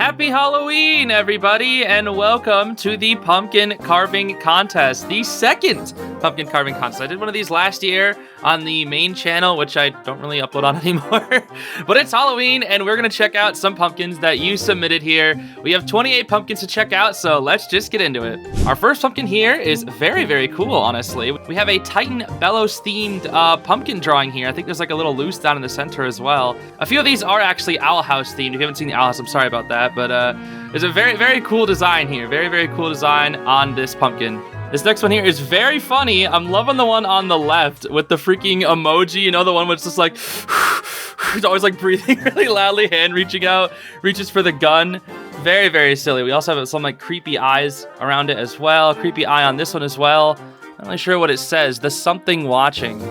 Happy Halloween, everybody, and welcome to the pumpkin carving contest, the second pumpkin carving contest. I did one of these last year on the main channel, which I don't really upload on anymore, but it's Halloween, and we're going to check out some pumpkins that you submitted here. We have 28 pumpkins to check out, so let's just get into it. Our first pumpkin here is very, very cool, honestly. We have a Titan Bellows-themed pumpkin drawing here. I think there's like a little loose down in the center as well. A few of these are actually Owl House themed. If you haven't seen the Owl House, I'm sorry about that. But there's a very, very cool design here. Very, very cool design on this pumpkin. This next one here is very funny. I'm loving the one on the left with the freaking emoji. You know, the one that's just like, it's always like breathing really loudly, hand reaching out, reaches for the gun. Very, very silly. We also have some like creepy eyes around it as well. Creepy eye on this one as well. I'm not really sure what it says. The something watching.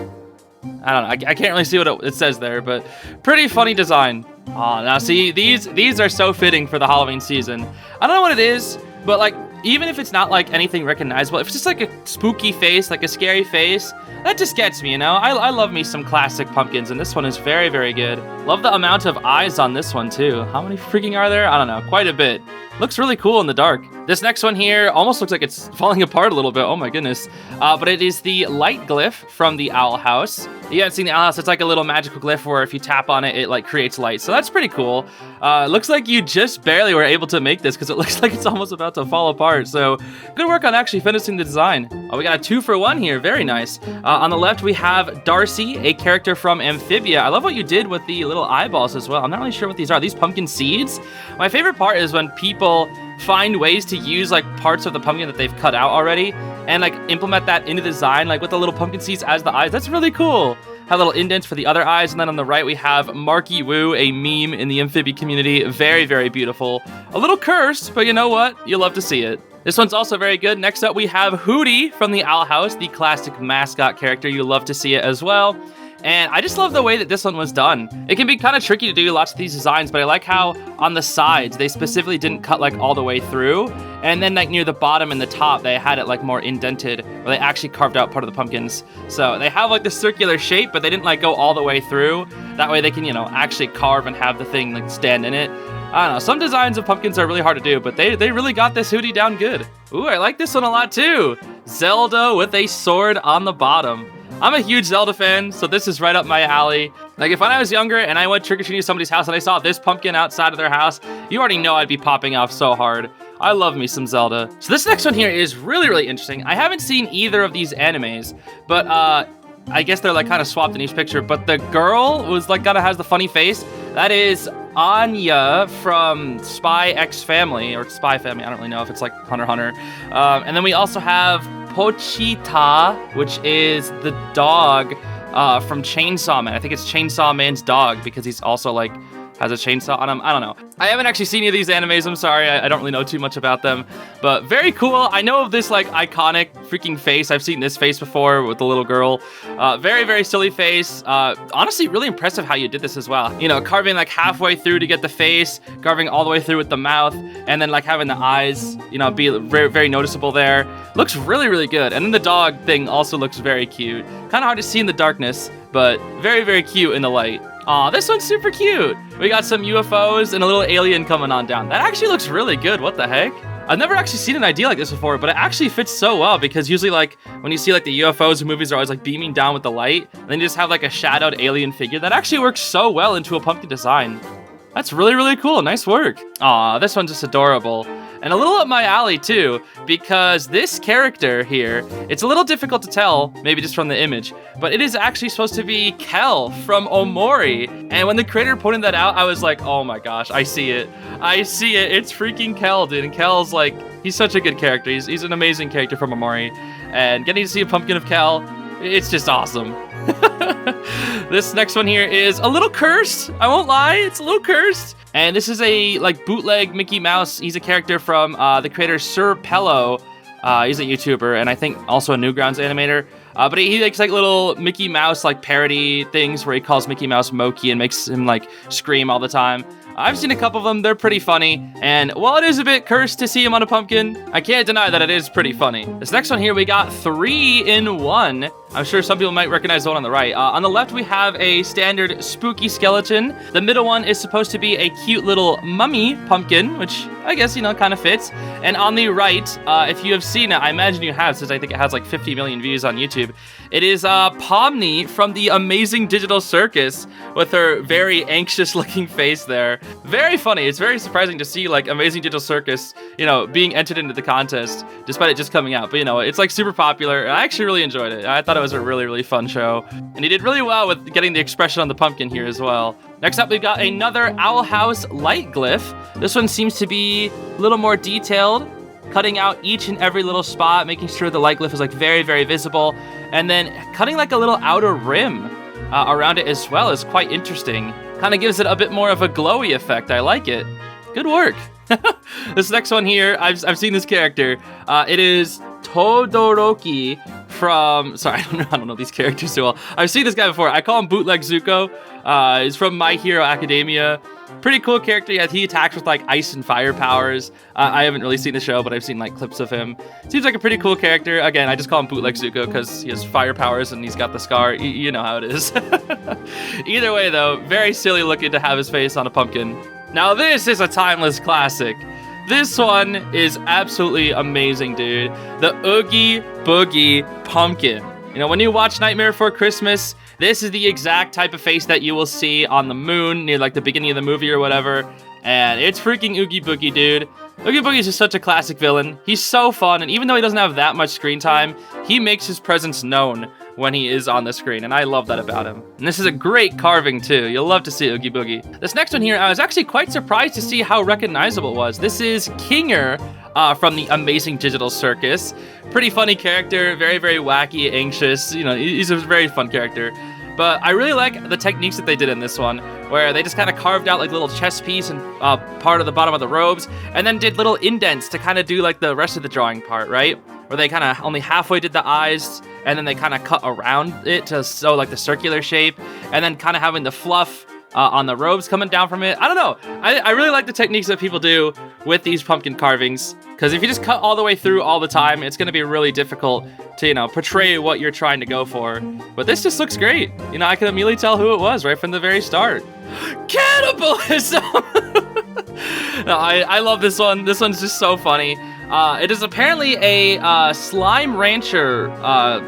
I don't know. I can't really see what it says there, but pretty funny design. Oh, now see, these are so fitting for the Halloween season. I don't know what it is, but like, even if it's not like anything recognizable, if it's just like a spooky face, like a scary face, that just gets me, you know? I love me some classic pumpkins, and this one is very, very good. Love the amount of eyes on this one, too. How many freaking are there? I don't know. Quite a bit. Looks really cool in the dark. This next one here almost looks like it's falling apart a little bit. Oh my goodness. But it is the light glyph from the Owl House. You haven't seen the Owl House. It's like a little magical glyph where if you tap on it, it like creates light. So that's pretty cool. Looks like you just barely were able to make this because it looks like it's almost about to fall apart. So good work on actually finishing the design. Oh, we got a 2-for-1 here. Very nice. On the left, we have Darcy, a character from Amphibia. I love what you did with the little eyeballs as well. I'm not really sure what these are. These pumpkin seeds? My favorite part is when people find ways to use like parts of the pumpkin that they've cut out already and like implement that into the design, like with the little pumpkin seeds as the eyes. That's really cool. Have little indents for the other eyes, and then on the right we have Marky Woo, a meme in the Amphibia community. Very, very beautiful. A little cursed, but you know what? You love to see it. This one's also very good. Next up we have Hootie from the Owl House, the classic mascot character. You love to see it as well. And I just love the way that this one was done. It can be kind of tricky to do lots of these designs, but I like how on the sides, they specifically didn't cut like all the way through. And then like near the bottom and the top, they had it like more indented, where they actually carved out part of the pumpkins. So they have like the circular shape, but they didn't like go all the way through. That way they can, you know, actually carve and have the thing like stand in it. I don't know, some designs of pumpkins are really hard to do, but they really got this Hootie down good. Ooh, I like this one a lot too. Zelda with a sword on the bottom. I'm a huge Zelda fan, so this is right up my alley. Like, if when I was younger and I went trick-or-treating to somebody's house and I saw this pumpkin outside of their house, you already know I'd be popping off so hard. I love me some Zelda. So this next one here is really, really interesting. I haven't seen either of these animes, but I guess they're like kind of swapped in each picture, but the girl was like kind of has the funny face. That is Anya from Spy X Family, or Spy Family. I don't really know if it's like Hunter x Hunter. And then we also have Pochita, which is the dog from Chainsaw Man. I think it's Chainsaw Man's dog because he's also like has a chainsaw on him. I don't know. I haven't actually seen any of these animes. I'm sorry. I don't really know too much about them, but very cool. I know of this like iconic freaking face. I've seen this face before with the little girl. Very, very silly face. Honestly, really impressive how you did this as well. You know, carving like halfway through to get the face, carving all the way through with the mouth, and then like having the eyes, you know, be very, very noticeable there. Looks really, really good. And then the dog thing also looks very cute. Kind of hard to see in the darkness, but very, very cute in the light. Aw, this one's super cute. We got some UFOs and a little alien coming on down. That actually looks really good. What the heck? I've never actually seen an idea like this before, but it actually fits so well because usually like when you see like the UFOs in movies are always like beaming down with the light, and then you just have like a shadowed alien figure. That actually works so well into a pumpkin design. That's really, really cool. Nice work. Aw, this one's just adorable. And a little up my alley too, because this character here, it's a little difficult to tell, maybe just from the image, but it is actually supposed to be Kel from Omori. And when the creator pointed that out, I was like, oh my gosh, I see it. I see it. It's freaking Kel, dude. And Kel's like, he's such a good character. He's an amazing character from Omori. And getting to see a pumpkin of Kel, it's just awesome. This next one here is a little cursed. I won't lie, it's a little cursed. And this is a like bootleg Mickey Mouse. He's a character from the creator Sir Pello. He's a YouTuber and I think also a Newgrounds animator. But he makes like little Mickey Mouse like parody things where he calls Mickey Mouse Moki and makes him like scream all the time. I've seen a couple of them. They're pretty funny. And while it is a bit cursed to see him on a pumpkin, I can't deny that it is pretty funny. This next one here, we got 3 in 1. I'm sure some people might recognize the one on the right. On the left, we have a standard spooky skeleton. The middle one is supposed to be a cute little mummy pumpkin, which I guess, kind of fits. And on the right, if you have seen it, I imagine you have, since I think it has like 50 million views on YouTube. It is Pomni from the Amazing Digital Circus with her very anxious looking face there. Very funny. It's very surprising to see like Amazing Digital Circus, being entered into the contest despite it just coming out. But it's like super popular. I actually really enjoyed it. I thought it was a really, really fun show. And he did really well with getting the expression on the pumpkin here as well. Next up, we've got another Owl House light glyph. This one seems to be a little more detailed, cutting out each and every little spot, making sure the light glyph is like very, very visible. And then cutting like a little outer rim around it as well is quite interesting. Kind of gives it a bit more of a glowy effect. I like it. Good work. This next one here, I've seen this character. It is Todoroki from... Sorry, I don't know these characters too well. I've seen this guy before. I call him Bootleg Zuko. He's from My Hero Academia. Pretty cool character. Yeah, he attacks with like ice and fire powers. I haven't really seen the show, but I've seen like clips of him. Seems like a pretty cool character. Again, I just call him Bootleg Zuko because he has fire powers and he's got the scar. You know how it is. Either way, though, very silly looking to have his face on a pumpkin. Now, this is a timeless classic. This one is absolutely amazing, dude. The Oogie Boogie Pumpkin. When you watch Nightmare Before Christmas, this is the exact type of face that you will see on the moon near like the beginning of the movie or whatever. And it's freaking Oogie Boogie, dude. Oogie Boogie is just such a classic villain. He's so fun, and even though he doesn't have that much screen time, he makes his presence known when he is on the screen, and I love that about him. And this is a great carving, too. You'll love to see Oogie Boogie. This next one here, I was actually quite surprised to see how recognizable it was. This is Kinger from the Amazing Digital Circus. Pretty funny character, very, very wacky, anxious. He's a very fun character. But I really like the techniques that they did in this one, where they just kind of carved out like little chest piece and part of the bottom of the robes, and then did little indents to kind of do like the rest of the drawing part, right? Where they kind of only halfway did the eyes, and then they kind of cut around it to show like the circular shape, and then kind of having the fluff on the robes coming down from it. I don't know. I really like the techniques that people do with these pumpkin carvings, because if you just cut all the way through all the time, it's going to be really difficult to, portray what you're trying to go for. But this just looks great. I can immediately tell who it was right from the very start. Cannibalism! No, I love this one. This one's just so funny. It is apparently a Slime Rancher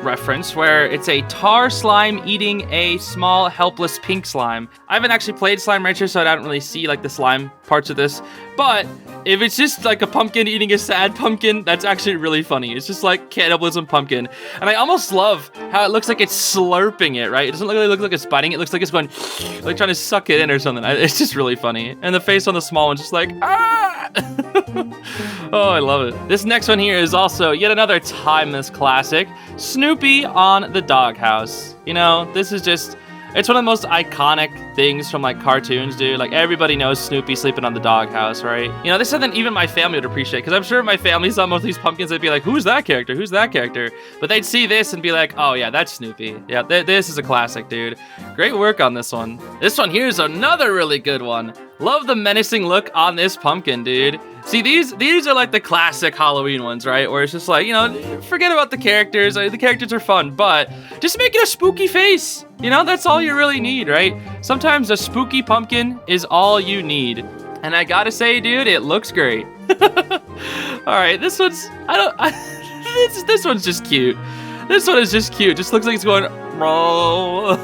reference, where it's a tar slime eating a small, helpless pink slime. I haven't actually played Slime Rancher, so I don't really see like the slime parts of this. But if it's just like a pumpkin eating a sad pumpkin, that's actually really funny. It's just like cannibalism pumpkin. And I almost love how it looks like it's slurping it, right? It doesn't really look like it's biting. It looks like it's going, like trying to suck it in or something. It's just really funny. And the face on the small one's just like, ah! Oh, I love it. This next one here is also yet another timeless classic. Snoopy on the doghouse. This is just... It's one of the most iconic things from like cartoons, dude. Like everybody knows Snoopy sleeping on the doghouse, right? This is something even my family would appreciate, because I'm sure if my family saw most of these pumpkins, they'd be like, who's that character? Who's that character? But they'd see this and be like, oh yeah, that's Snoopy. Yeah, this is a classic, dude. Great work on this one. This one here is another really good one. Love the menacing look on this pumpkin, dude. See, these are like the classic Halloween ones, right? Where it's just like, forget about the characters. The characters are fun, but just make it a spooky face. That's all you really need, right? Sometimes a spooky pumpkin is all you need. And I gotta say, dude, it looks great. All right, this one's, this one's just cute. This one is just cute. Just looks like it's going, roll.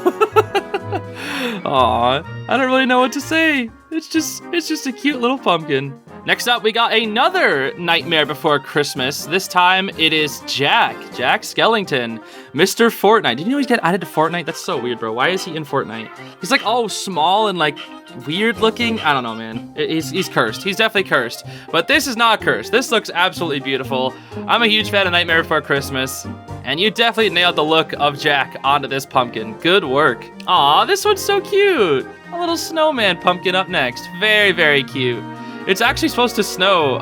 Aw, I don't really know what to say. It's just a cute little pumpkin. Next up, we got another Nightmare Before Christmas. This time, it is Jack Skellington, Mr. Fortnite. Did you know he's get added to Fortnite? That's so weird, bro. Why is he in Fortnite? He's like all small and like weird looking. I don't know, man. He's cursed. He's definitely cursed. But this is not cursed. This looks absolutely beautiful. I'm a huge fan of Nightmare Before Christmas. And you definitely nailed the look of Jack onto this pumpkin. Good work. Aw, this one's so cute. A little snowman pumpkin up next. Very, very cute. It's actually supposed to snow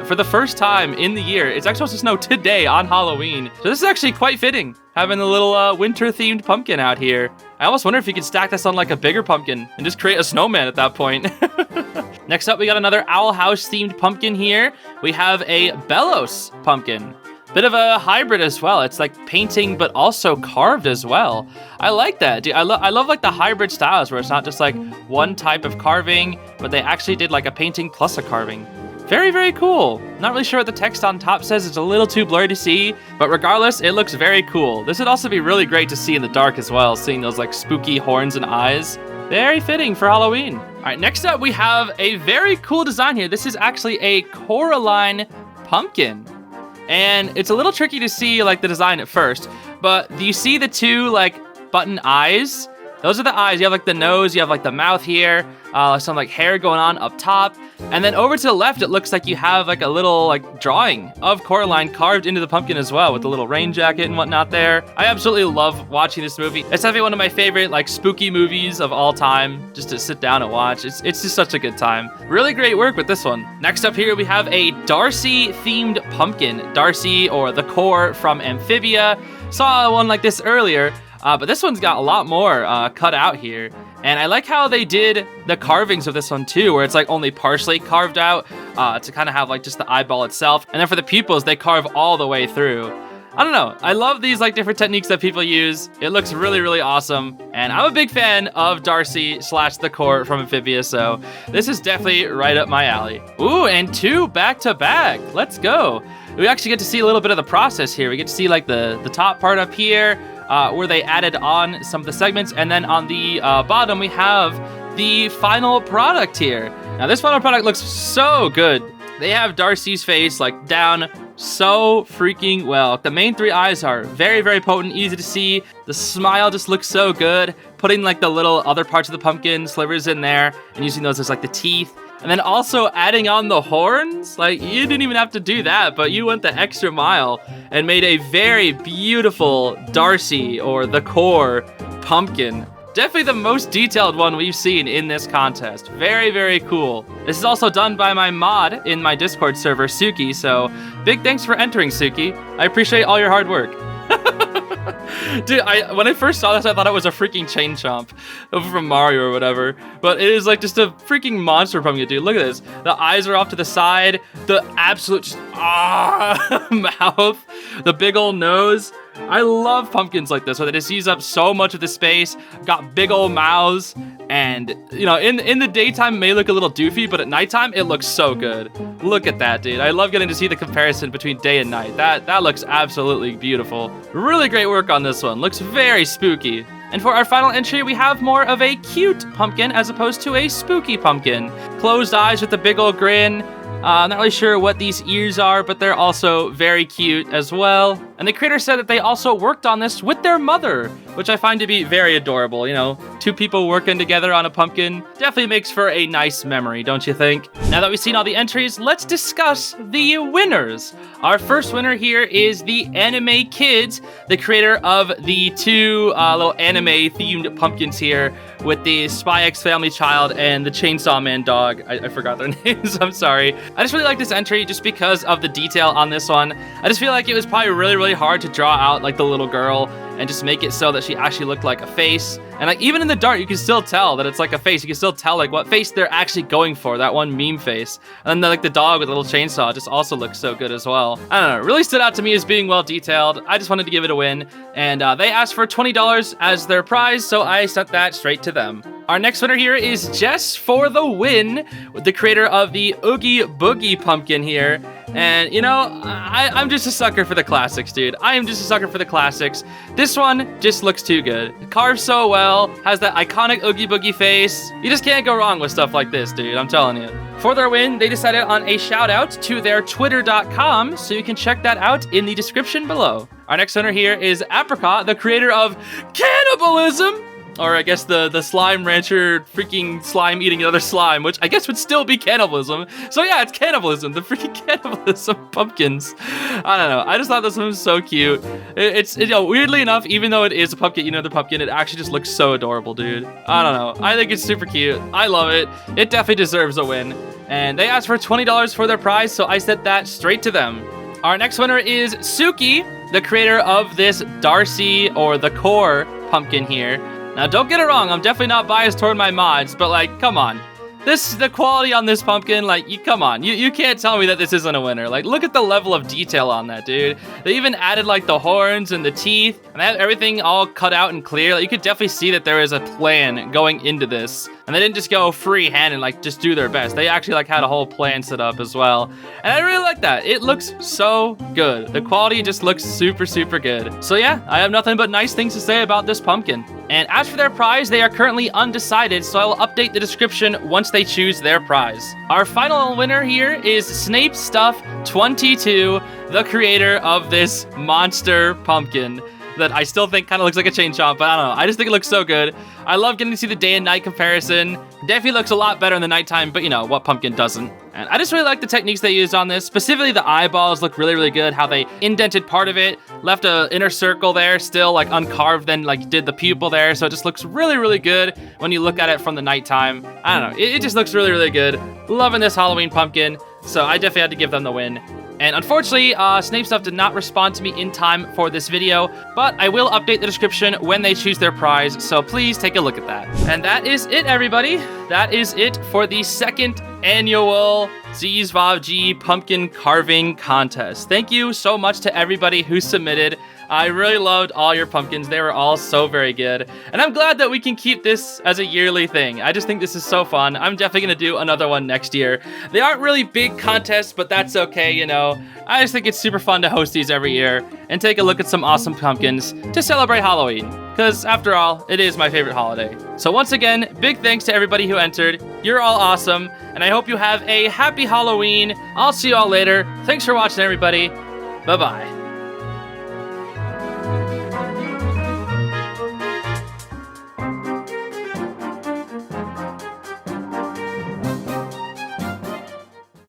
for the first time in the year. It's actually supposed to snow today on Halloween. So this is actually quite fitting, having a little winter-themed pumpkin out here. I almost wonder if you could stack this on like a bigger pumpkin and just create a snowman at that point. Next up, we got another Owl House-themed pumpkin here. We have a Bellows pumpkin. Bit of a hybrid as well. It's like painting, but also carved as well. I like that, dude. I love like the hybrid styles where it's not just like one type of carving, but they actually did like a painting plus a carving. Very, very cool. Not really sure what the text on top says. It's a little too blurry to see, but regardless, it looks very cool. This would also be really great to see in the dark as well, seeing those like spooky horns and eyes. Very fitting for Halloween. All right, next up we have a very cool design here. This is actually a Coraline pumpkin. And it's a little tricky to see like the design at first, but do you see the two like button eyes? Those are the eyes. You have like the nose, you have like the mouth here, some like hair going on up top. And then over to the left, it looks like you have like a little like drawing of Coraline carved into the pumpkin as well with the little rain jacket and whatnot there. I absolutely love watching this movie. It's definitely one of my favorite like spooky movies of all time, just to sit down and watch. It's just such a good time. Really great work with this one. Next up here, we have a Darcy themed pumpkin. Darcy, or the core from Amphibia. Saw one like this earlier. But this one's got a lot more cut out here. And I like how they did the carvings of this one too, where it's like only partially carved out to kind of have like just the eyeball itself. And then for the pupils, they carve all the way through. I don't know. I love these like different techniques that people use. It looks really, really awesome. And I'm a big fan of Darcy / the core from Amphibia, so this is definitely right up my alley. Ooh, and 2 back to back. Let's go. We actually get to see a little bit of the process here. We get to see like the top part up here, where they added on some of the segments, and then on the bottom we have the final product here. Now this final product looks so good. They have Darcy's face like down so freaking well. The main 3 eyes are very, very potent, easy to see. The smile just looks so good. Putting like the little other parts of the pumpkin slivers in there and using those as like the teeth. And then also adding on the horns. Like, you didn't even have to do that, but you went the extra mile and made a very beautiful Darcy, or the core pumpkin. Definitely the most detailed one we've seen in this contest. Very, very cool. This is also done by my mod in my Discord server, Suki, so big thanks for entering, Suki. I appreciate all your hard work. Dude, when I first saw this, I thought it was a freaking chain chomp from Mario or whatever. But it is like just a freaking monster pumpkin, dude. Look at this. The eyes are off to the side. The absolute just, mouth. The big old nose. I love pumpkins like this, where they just use up so much of the space, got big old mouths, and, you know, in the daytime it may look a little doofy, but at nighttime it looks so good. Look at that, dude. I love getting to see the comparison between day and night. That looks absolutely beautiful. Really great work on this one. Looks very spooky. And for our final entry, we have more of a cute pumpkin as opposed to a spooky pumpkin. Closed eyes with a big old grin. I'm not really sure what these ears are, but they're also very cute as well. And the creator said that they also worked on this with their mother, which I find to be very adorable. You know, 2 people working together on a pumpkin definitely makes for a nice memory, don't you think? Now that we've seen all the entries, let's discuss the winners. Our first winner here is the Anime Kids, the creator of the 2 little anime-themed pumpkins here with the Spy X Family Child and the Chainsaw Man dog. I forgot their names, I'm sorry. I just really like this entry just because of the detail on this one. I just feel like it was probably really, really hard to draw out like the little girl and just make it so that she actually looked like a face. And like even in the dark, you can still tell that it's like a face. You can still tell like what face they're actually going for, that one meme face. And then like the dog with the little chainsaw just also looks so good as well. I don't know, it really stood out to me as being well detailed. I just wanted to give it a win. And they asked for $20 as their prize, so I sent that straight to them. Our next winner here is Jess for the win, with the creator of the Oogie Boogie pumpkin here. And, you know, I'm just a sucker for the classics, dude. I am just a sucker for the classics. This one just looks too good. It carves so well, has that iconic Oogie Boogie face. You just can't go wrong with stuff like this, dude, I'm telling you. For their win, they decided on a shout out to their twitter.com, so you can check that out in the description below. Our next winner here is Apricot, the creator of Cannibalism. Or I guess the slime rancher freaking slime eating another slime, which I guess would still be cannibalism. So yeah, it's cannibalism, the freaking cannibalism pumpkins. I don't know, I just thought this one was so cute. It's you know, weirdly enough, even though it is a pumpkin, you know, the pumpkin, it actually just looks so adorable, dude. I don't know, I think it's super cute. I love it. It definitely deserves a win. And they asked for $20 for their prize, so I sent that straight to them. Our next winner is Suki, the creator of this Darcy, or the core pumpkin here. Now, don't get it wrong, I'm definitely not biased toward my mods, but like, come on. the quality on this pumpkin, like, come on. You can't tell me that this isn't a winner. Like, look at the level of detail on that, dude. They even added, like, the horns and the teeth, and they have everything all cut out and clear. Like, you could definitely see that there is a plan going into this, and they didn't just go freehand and, like, just do their best. They actually, like, had a whole plan set up as well, and I really like that. It looks so good. The quality just looks super, super good. So, yeah, I have nothing but nice things to say about this pumpkin. And as for their prize, they are currently undecided, so I will update the description once they choose their prize. Our final winner here is SnapeStuff 22, the creator of this monster pumpkin that I still think kind of looks like a chain chomp, but I don't know. I just think it looks so good. I love getting to see the day and night comparison. Definitely looks a lot better in the nighttime, but you know, what pumpkin doesn't? And I just really like the techniques they used on this. Specifically, the eyeballs look really, really good. How they indented part of it, left a inner circle there, still like uncarved, then like did the pupil there. So it just looks really, really good when you look at it from the nighttime. I don't know. It just looks really, really good. Loving this Halloween pumpkin. So I definitely had to give them the win. And unfortunately, SnapeStuff did not respond to me in time for this video, but I will update the description when they choose their prize, so please take a look at that. And that is it, everybody. That is it for the second annual Zeez G pumpkin carving contest. Thank you so much to everybody who submitted. I really loved all your pumpkins. They were all so very good. And I'm glad that we can keep this as a yearly thing. I just think this is so fun. I'm definitely going to do another one next year. They aren't really big contests, but that's okay, you know. I just think it's super fun to host these every year and take a look at some awesome pumpkins to celebrate Halloween. Because after all, it is my favorite holiday. So once again, big thanks to everybody who entered. You're all awesome. And I hope you have a happy Halloween. I'll see you all later. Thanks for watching, everybody. Bye-bye.